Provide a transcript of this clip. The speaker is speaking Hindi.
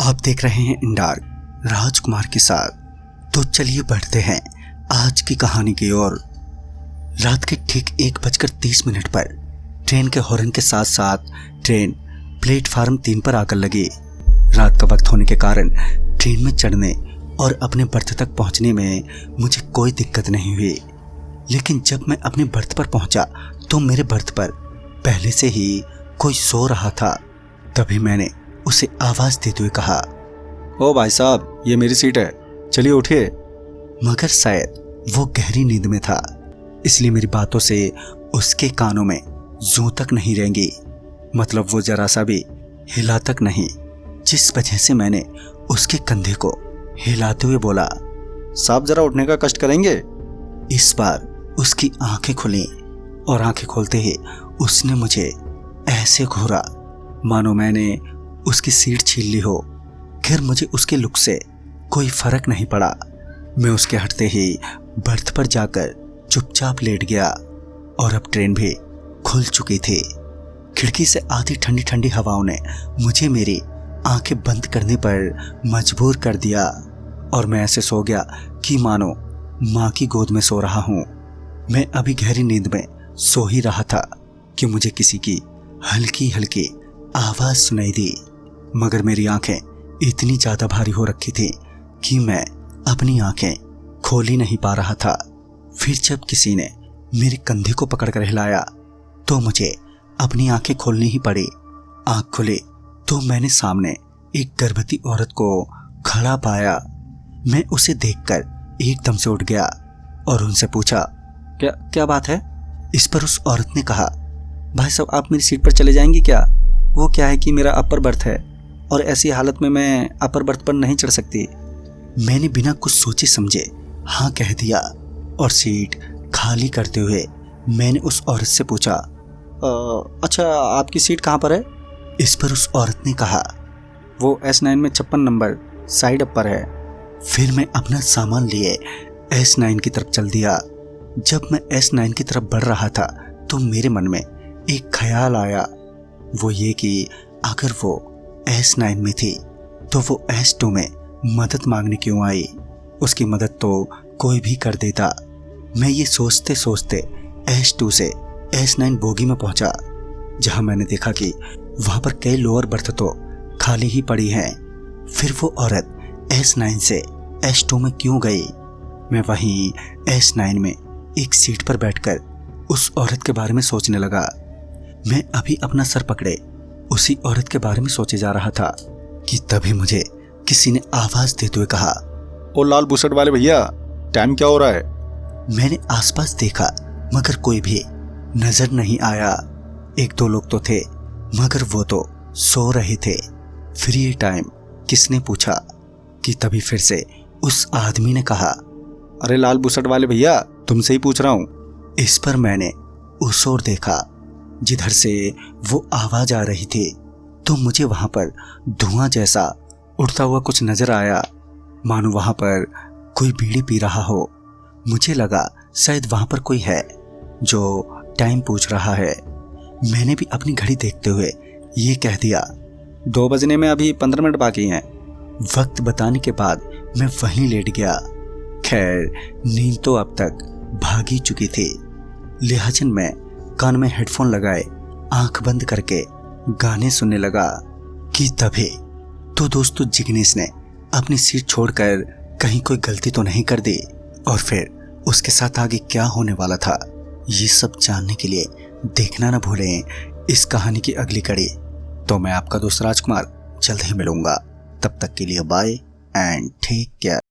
आप देख रहे हैं इन डार्क राजकुमार के साथ। तो चलिए बढ़ते हैं आज की कहानी की ओर। रात के ठीक 1:30 पर ट्रेन के हॉर्न के साथ साथ ट्रेन प्लेटफार्म 3 पर आकर लगी। रात का वक्त होने के कारण ट्रेन में चढ़ने और अपने बर्थ तक पहुंचने में मुझे कोई दिक्कत नहीं हुई, लेकिन जब मैं अपने बर्थ पर पहुंचा तो मेरे बर्थ पर पहले से ही कोई सो रहा था। तभी मैंने उसे आवाज देते हुए कहा, ओ भाई साहब, ये मेरी सीट है, चलिए उठिए। मगर शायद वो गहरी नींद में था, इसलिए मेरी बातों से उसके कानों में जूं तक नहीं रेंगी। मतलब वो जरा सा भी हिला तक नहीं, जिस वजह से मैंने उसके कंधे को हिलाते हुए बोला, साहब जरा उठने का कष्ट करेंगे। इस बार उसकी आंखें खुली और आंखें खोलते ही उसने मुझे ऐसे घूरा मानो मैंने उसकी सीट छीन ली हो। खैर मुझे उसके लुक से कोई फर्क नहीं पड़ा। मैं उसके हटते ही बर्थ पर जाकर चुपचाप लेट गया और अब ट्रेन भी खुल चुकी थी। खिड़की से आती ठंडी ठंडी हवाओं ने मुझे मेरी आंखें बंद करने पर मजबूर कर दिया और मैं ऐसे सो गया कि मानो माँ की गोद में सो रहा हूँ। मैं अभी गहरी नींद में सो ही रहा था कि मुझे किसी की हल्की हल्की आवाज सुनाई दी, मगर मेरी आंखें इतनी ज्यादा भारी हो रखी थी कि मैं अपनी आंखें खोल ही नहीं पा रहा था। फिर जब किसी ने मेरे कंधे को पकड़कर हिलाया तो मुझे अपनी आंखें खोलनी ही पड़ी। आंख खुली तो मैंने सामने एक गर्भवती औरत को खड़ा पाया। मैं उसे देखकर एकदम से उठ गया और उनसे पूछा, क्या बात है। इस पर उस औरत ने कहा, भाई साहब आप मेरी सीट पर चले जाएंगे क्या? वो क्या है कि मेरा अपर बर्थ है और ऐसी हालत में मैं अपर बर्थ पर नहीं चढ़ सकती। मैंने बिना कुछ सोचे समझे हाँ कह दिया और सीट खाली करते हुए मैंने उस औरत से पूछा, अच्छा आपकी सीट कहाँ पर है? इस पर उस औरत ने कहा, वो S9 में 56 नंबर साइड अपर है। फिर मैं अपना सामान लिए S9 की तरफ चल दिया। जब मैं S9 की तरफ बढ़ रहा था तो मेरे मन में एक ख्याल आया, वो ये कि अगर वो S9 में थी तो वो S2 में मदद मांगने क्यों आई? उसकी मदद तो कोई भी कर देता। मैं ये सोचते सोचते S2 से S9 बोगी में पहुंचा, जहां मैंने देखा कि वहां पर कई लोअर बर्थ तो खाली ही पड़ी हैं। फिर वो औरत S9 से S2 में क्यों गई? मैं वहीं S9 में एक सीट पर बैठकर उस औरत के बारे में सोचने लगा। मैं अभी अपना सर पकड़े उसी औरत के बारे में सोचे जा रहा था कि तभी मुझे किसी ने आवाज देते हुए कहा, ओ लाल बुशर्ट वाले भैया, टाइम क्या हो रहा है? मैंने आसपास देखा मगर कोई भी नजर नहीं आया। 1-2 लोग तो थे मगर वो तो सो रहे थे। फिर ये टाइम किसने पूछा कि तभी फिर से उस आदमी ने कहा, अरे लाल बुशर्ट वाले भैया, तुमसे ही पूछ रहा हूँ। इस पर मैंने उस ओर देखा जिधर से वो आवाज आ रही थी तो मुझे वहां पर धुआं जैसा उड़ता हुआ कुछ नजर आया, मानो वहां पर कोई बीड़ी पी रहा हो। मुझे लगा शायद वहां पर कोई है जो टाइम पूछ रहा है। मैंने भी अपनी घड़ी देखते हुए ये कह दिया, 2 बजने में अभी 15 मिनट बाकी हैं। वक्त बताने के बाद मैं वहीं लेट गया। खैर नींद तो अब तक भागी चुकी थी, लिहाजन मैं कान में हेडफोन लगाए आंख बंद करके गाने सुनने लगा कि तभी तो दोस्तों जिग्नेश ने अपनी सीट छोड़कर कहीं कोई गलती तो नहीं कर दी, और फिर उसके साथ आगे क्या होने वाला था ये सब जानने के लिए देखना ना भूलें इस कहानी की अगली कड़ी। तो मैं आपका दोस्त राजकुमार जल्द ही मिलूंगा, तब तक के लिए बाय एंड टेक केयर।